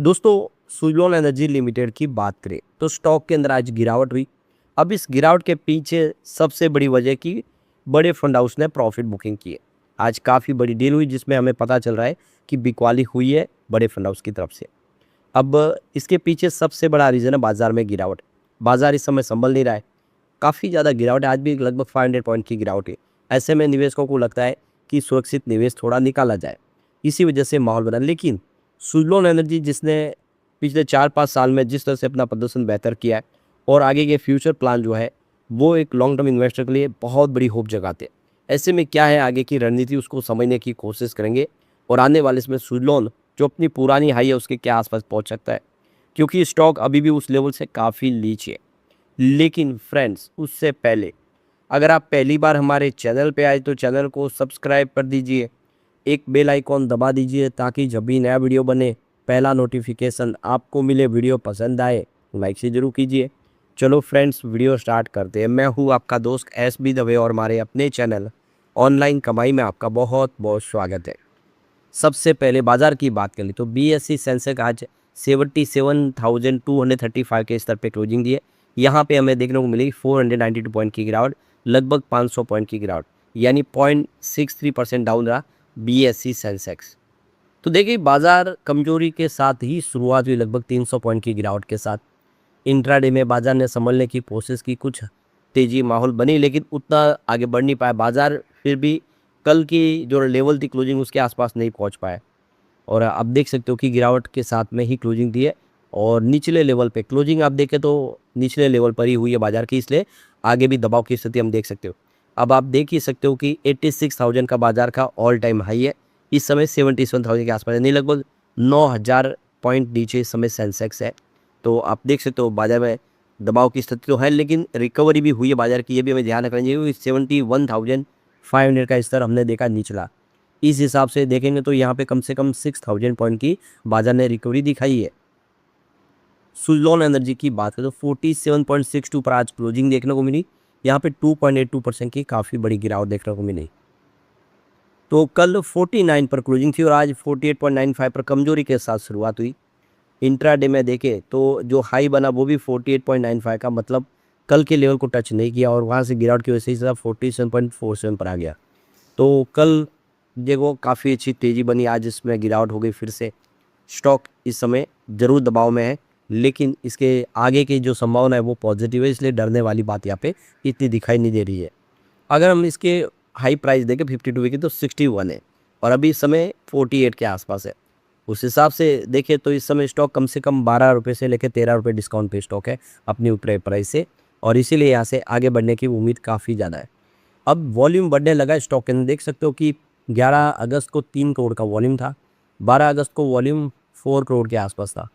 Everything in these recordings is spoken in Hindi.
दोस्तों, सुज़लोन एनर्जी लिमिटेड की बात करें तो स्टॉक के अंदर आज गिरावट हुई। अब इस गिरावट के पीछे सबसे बड़ी वजह कि बड़े फंड हाउस ने प्रॉफिट बुकिंग की है। आज काफ़ी बड़ी डील हुई जिसमें हमें पता चल रहा है कि बिकवाली हुई है बड़े फंड हाउस की तरफ से। अब इसके पीछे सबसे बड़ा रीज़न है बाजार में गिरावट। बाजार इस समय संभल नहीं रहा है, काफ़ी ज़्यादा गिरावट है। आज भी लगभग 500 पॉइंट की गिरावट है। ऐसे में निवेशकों को लगता है कि सुरक्षित निवेश थोड़ा निकाला जाए, इसी वजह से माहौल बना। लेकिन सुज़लोन एनर्जी जिसने पिछले 4-5 साल में जिस तरह से अपना प्रदर्शन बेहतर किया है और आगे के फ्यूचर प्लान जो है वो एक लॉन्ग टर्म इन्वेस्टर के लिए बहुत बड़ी होप जगाते हैं। ऐसे में क्या है आगे की रणनीति उसको समझने की कोशिश करेंगे और आने वाले इसमें सुज़लोन जो अपनी पुरानी हाई है उसके क्या आसपास पहुंच सकता है, क्योंकि स्टॉक अभी भी उस लेवल से काफ़ी नीचे है। लेकिन फ्रेंड्स, उससे पहले अगर आप पहली बार हमारे चैनल पे आए तो चैनल को सब्सक्राइब कर दीजिए, एक बेल आइकॉन दबा दीजिए ताकि जब भी नया वीडियो बने पहला नोटिफिकेशन आपको मिले। वीडियो पसंद आए लाइक से जरूर कीजिए। चलो फ्रेंड्स, वीडियो स्टार्ट करते हैं। मैं हूँ आपका दोस्त SB दवे और हमारे अपने चैनल ऑनलाइन कमाई में आपका बहुत बहुत स्वागत है। सबसे पहले बाजार की बात करें तो BSE सेंसेक्स आज 77,235 के स्तर पे क्लोजिंग दी है। यहाँ पे हमें देखने को मिली 492 पॉइंट की गिरावट, लगभग 500 पॉइंट की गिरावट, यानी 0.63% डाउन रहा BSE सेंसेक्स। तो देखिए, बाजार कमजोरी के साथ ही शुरुआत हुई, लगभग 300 पॉइंट की गिरावट के साथ। इंट्राडे में बाजार ने संभलने की कोशिश की, कुछ तेजी माहौल बनी, लेकिन उतना आगे बढ़ नहीं पाया बाजार। फिर भी कल की जो लेवल थी क्लोजिंग उसके आसपास नहीं पहुंच पाया और आप देख सकते हो कि गिरावट के साथ में ही क्लोजिंग दी है और निचले लेवल पे क्लोजिंग आप देखें तो निचले लेवल पर ही हुई है बाजार की, इसलिए आगे भी दबाव की स्थिति हम देख सकते हो। अब आप देख ही सकते हो कि 86,000 का बाजार का ऑल टाइम हाई है, इस समय 77,000 के आसपास है, नहीं लगभग 9,000 पॉइंट नीचे इस समय सेंसेक्स है। तो आप देख सकते हो बाजार में दबाव की स्थिति तो है, लेकिन रिकवरी भी हुई है बाजार की, ये भी हमें ध्यान रखना चाहिए। 71,500 का स्तर हमने देखा निचला, इस हिसाब से देखेंगे तो यहाँ पे कम से कम 6,000 पॉइंट की बाजार ने रिकवरी दिखाई है। सुज़लोन एनर्जी की बात करें तो 47.62 पर आज क्लोजिंग देखने को मिली, यहाँ पे 2.82% की काफ़ी बड़ी गिरावट देखने को मिली। तो कल 49 पर क्लोजिंग थी और आज 48.95 पर कमजोरी के साथ शुरुआत हुई। इंट्राडे में देखें तो जो हाई बना वो भी 48.95 का, मतलब कल के लेवल को टच नहीं किया और वहाँ से गिरावट की वजह से सीधा 47.47 पर आ गया। तो कल देखो काफ़ी अच्छी तेज़ी बनी, आज इसमें गिरावट हो गई फिर से। स्टॉक इस समय ज़रूर दबाव में है, लेकिन इसके आगे की जो संभावना है वो पॉजिटिव है, इसलिए डरने वाली बात यहाँ पे इतनी दिखाई नहीं दे रही है। अगर हम इसके हाई प्राइस देखें 52 की तो 61 है और अभी इस समय 48 के आसपास है। उस हिसाब से देखें तो इस समय स्टॉक कम से कम 12 रुपये से लेकर 13 रुपये डिस्काउंट पे स्टॉक है अपनी ऊपरी प्राइस से, और इसीलिए यहाँ से आगे बढ़ने की उम्मीद काफ़ी ज़्यादा है। अब वॉल्यूम बढ़ने लगा है स्टॉक के अंदर, देख सकते हो कि 11 अगस्त को 3 करोड़ का वॉल्यूम था, 12 अगस्त को वॉल्यूम 4 करोड़ के आसपास था,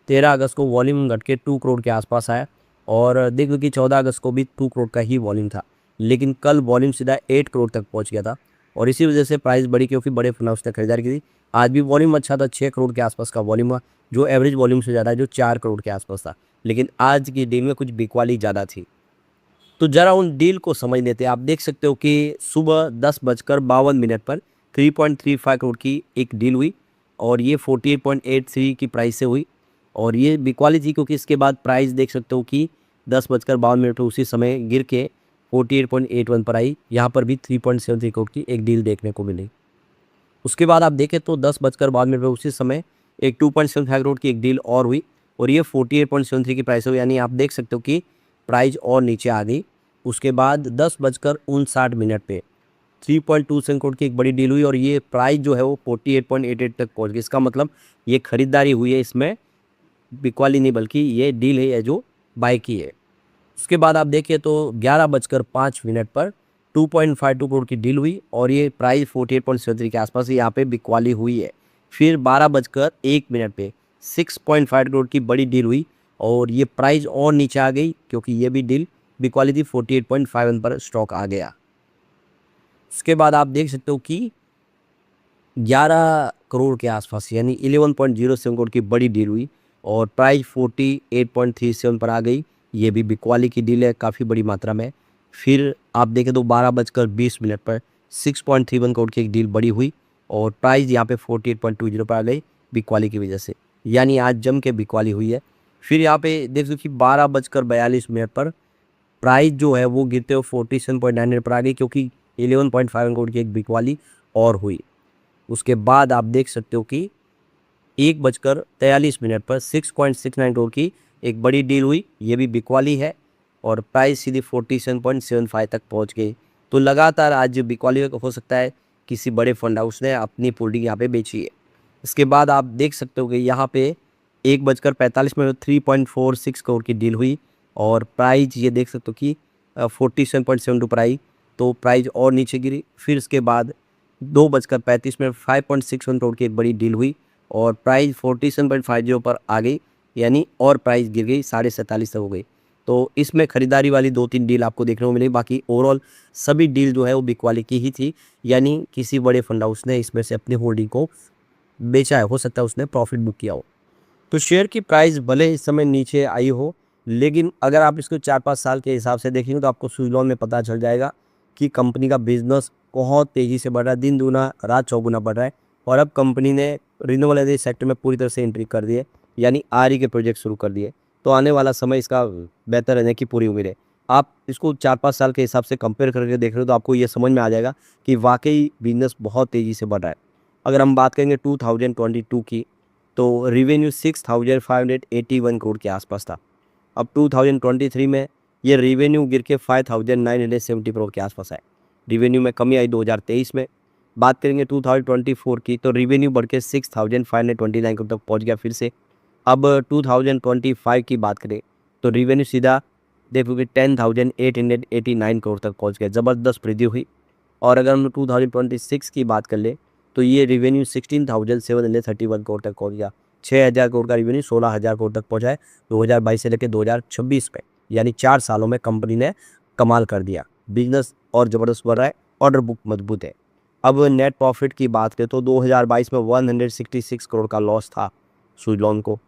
13 अगस्त को वॉल्यूम घट के 2 करोड़ के आसपास आया और देख लो कि 14 अगस्त को भी 2 करोड़ का ही वॉल्यूम था, लेकिन कल वॉल्यूम सीधा 8 करोड़ तक पहुंच गया था और इसी वजह से प्राइस बढ़ी, क्योंकि बड़े फंड हाउस ने खरीदारी की थी। आज भी वॉल्यूम अच्छा था, 6 करोड़ के आसपास का वॉल्यूम हुआ, जो एवरेज वॉल्यूम से ज़्यादा है जो 4 करोड़ के आसपास था, लेकिन आज की डील में कुछ बिकवाली ज़्यादा थी। तो जरा उन डील को समझ लेते हैं। आप देख सकते हो कि सुबह 10:52 पर 3.35 करोड़ की एक डील हुई और ये 48.83 की प्राइस से हुई और ये बिकवाली थी, क्योंकि इसके बाद प्राइस देख सकते हो कि 10:52 पर उसी समय गिर के 48.81 पर आई। यहाँ पर भी 3.73 करोड़ की एक डील देखने को मिली। उसके बाद आप देखें तो 10:52 पर उसी समय एक 2.75 करोड़ की एक डील और हुई और ये 48.73 की प्राइस हुई, यानी आप देख सकते हो कि प्राइस और नीचे आ गई। उसके बाद 10:59 पे 3.27 करोड़ की एक बड़ी डील हुई और ये प्राइस जो है वो 48.88 तक पहुंच गई। इसका मतलब ये खरीदारी हुई है, इसमें बिकवाली नहीं बल्कि ये डील है जो बाय की है। उसके बाद आप देखिए तो 11:05 पर 2.52 करोड़ की डील हुई और ये प्राइस 48.73 के आसपास यहाँ पे बिकवाली हुई है। फिर 12:01 पे 6.5 करोड़ की बड़ी डील हुई और ये प्राइस और नीचे आ गई, क्योंकि ये भी डील बिकवाली थी, 48.51 पर स्टॉक आ गया। उसके बाद आप देख सकते हो कि 11 करोड़ के आसपास यानी 11.07 करोड़ की बड़ी डील हुई और प्राइस 48.37 पर आ गई। ये भी बिकवाली की डील है काफ़ी बड़ी मात्रा में। फिर आप देखें तो 12:20 पर 6.31 करोड़ की एक डील बड़ी हुई और प्राइस यहाँ पे 48.20 पर आ गई बिकवाली की वजह से। यानी आज जम के बिकवाली हुई है। फिर यहाँ पे देख सकते हो कि 12:42 पर प्राइस जो है वो गिरते हुए 47.9 पर आ गई, क्योंकि 11.5 करोड़ की एक बिकवाली और हुई। उसके बाद आप देख सकते हो कि 1:43 पर 6.69 करोड़ की एक बड़ी डील हुई, ये भी बिकवाली है, और प्राइस सीधी 47.75 तक पहुंच गई। तो लगातार आज बिकवाली हो सकता है किसी बड़े फंड हाउस ने अपनी होल्डिंग यहाँ पे बेची है। इसके बाद आप देख सकते हो कि यहाँ पे 1:45 3.46 करोड़ की डील हुई, और प्राइस ये देख सकते हो कि 47.72 पर आई, तो प्राइस और नीचे गिरी। फिर इसके बाद 2:35 5.61 करोड़ की एक बड़ी डील हुई, और प्राइस 47.50 पर आ गई, यानी और प्राइस गिर गई 47.5 तक हो गई। तो इसमें खरीदारी वाली 2-3 डील आपको देखने को मिली, बाकी ओवरऑल सभी डील जो है वो बिकवाली की ही थी, यानी किसी बड़े फंड हाउस ने इसमें से अपनी होल्डिंग को बेचा है, हो सकता है उसने प्रॉफिट बुक किया हो। तो शेयर की प्राइस भले इस समय नीचे आई हो, लेकिन अगर आप इसको 4-5 साल के हिसाब से देखेंगे तो आपको सुइलॉन में पता चल जाएगा कि कंपनी का बिजनेस बहुत तेज़ी से बढ़ रहा है, दिन दूना रात चौगुना बढ़ रहा है। और अब कंपनी ने रिन्यूएबल एनर्जी सेक्टर में पूरी तरह से एंट्री कर दी है, यानी आरई के प्रोजेक्ट शुरू कर दिए। तो आने वाला समय इसका बेहतर रहने की पूरी उम्मीद है। आप इसको 4-5 साल के हिसाब से कंपेयर करके देख रहे हो तो आपको ये समझ में आ जाएगा कि वाकई बिजनेस बहुत तेज़ी से बढ़ रहा है। अगर हम बात करेंगे 2022 की, तो रेवेन्यू 6,581 करोड़ के आसपास था। अब 2023 में ये रेवेन्यू गिर के 5,970 करोड़ के आसपास है। रेवेन्यू में कमी आई 2023 में। बात करेंगे 2024 की, तो रेवेन्यू बढ़ के 6,529 करोड़ तक पहुंच गया फिर से। अब 2025 की बात करें तो रेवेन्यू सीधा देखोगे 10,889 करोड़ तक पहुंच गया, ज़बरदस्त वृद्धि हुई। और अगर हम 2026 की बात कर ले तो ये रेवेन्यू 16,731 करोड़ तक पहुंच गया। 6,000 करोड़ का रेवेन्यू 16,000 करोड़ तक पहुंचा है 2022 से लेकर 2026 में, यानी 4 सालों में कंपनी ने कमाल कर दिया। बिजनेस और ज़बरदस्त बढ़ रहा है, ऑर्डर बुक मजबूत है। अब नेट प्रॉफिट की बात करें तो 2022 में 166 करोड़ का लॉस था सुइलॉन को।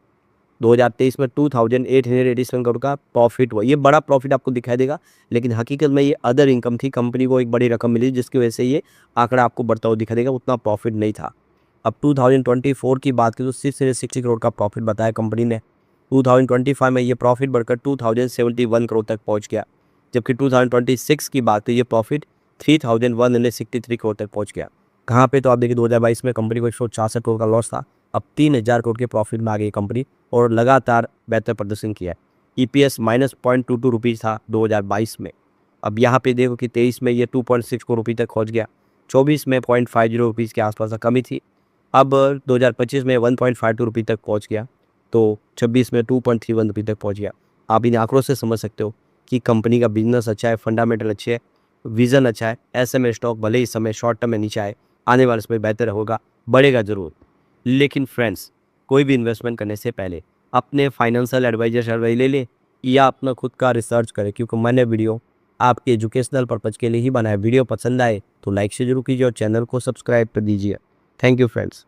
2023 में 2,887 करोड़ का प्रॉफिट हुआ। ये बड़ा प्रॉफिट आपको दिखाई देगा, लेकिन हकीकत में ये अदर इनकम थी, कंपनी को एक बड़ी रकम मिली जिसकी वजह से ये आंकड़ा आपको बढ़ता हुआ दिखाई देगा, उतना प्रॉफिट नहीं था। अब 2024 की बात करें तो 660 करोड़ का प्रॉफिट बताया कंपनी ने। 2025 में ये प्रॉफिट बढ़कर 2,071 करोड़ तक पहुँच गया, जबकि 2026 की बात करें ये प्रॉफिट 3,163 करोड़ तक पहुँच गया। कहाँ पे, तो आप देखिए 2022 में कंपनी को 166 करोड़ का लॉस था, अब 3,000 करोड़ के प्रॉफिट में आ गई कंपनी, और लगातार बेहतर प्रदर्शन किया है। ईपीएस -0.22 रुपीज़ था 2022 में, अब यहाँ पे देखो कि 23 में ये 2.6 रुपये तक पहुँच गया। 24 में 0.50 रुपीज़ के आसपास कमी थी, अब 2025 में 1.52 रुपये तक पहुँच गया, तो 26 में 2.31 रुपये तक पहुँच गया। आप इन आंकड़ों से समझ सकते हो कि कंपनी का बिजनेस अच्छा है, फंडामेंटल अच्छे है, विज़न अच्छा है। ऐसे में स्टॉक भले ही समय शॉर्ट टर्म में नीचे आए, आने वाले समय बेहतर होगा, बढ़ेगा ज़रूर। लेकिन फ्रेंड्स, कोई भी इन्वेस्टमेंट करने से पहले अपने फाइनेंशियल एडवाइजर से एडवाइस ले लें या अपना खुद का रिसर्च करें, क्योंकि मैंने वीडियो आपके एजुकेशनल पर्पज़ के लिए ही बनाया। वीडियो पसंद आए तो लाइक से जरूर कीजिए और चैनल को सब्सक्राइब कर दीजिए। Thank you friends.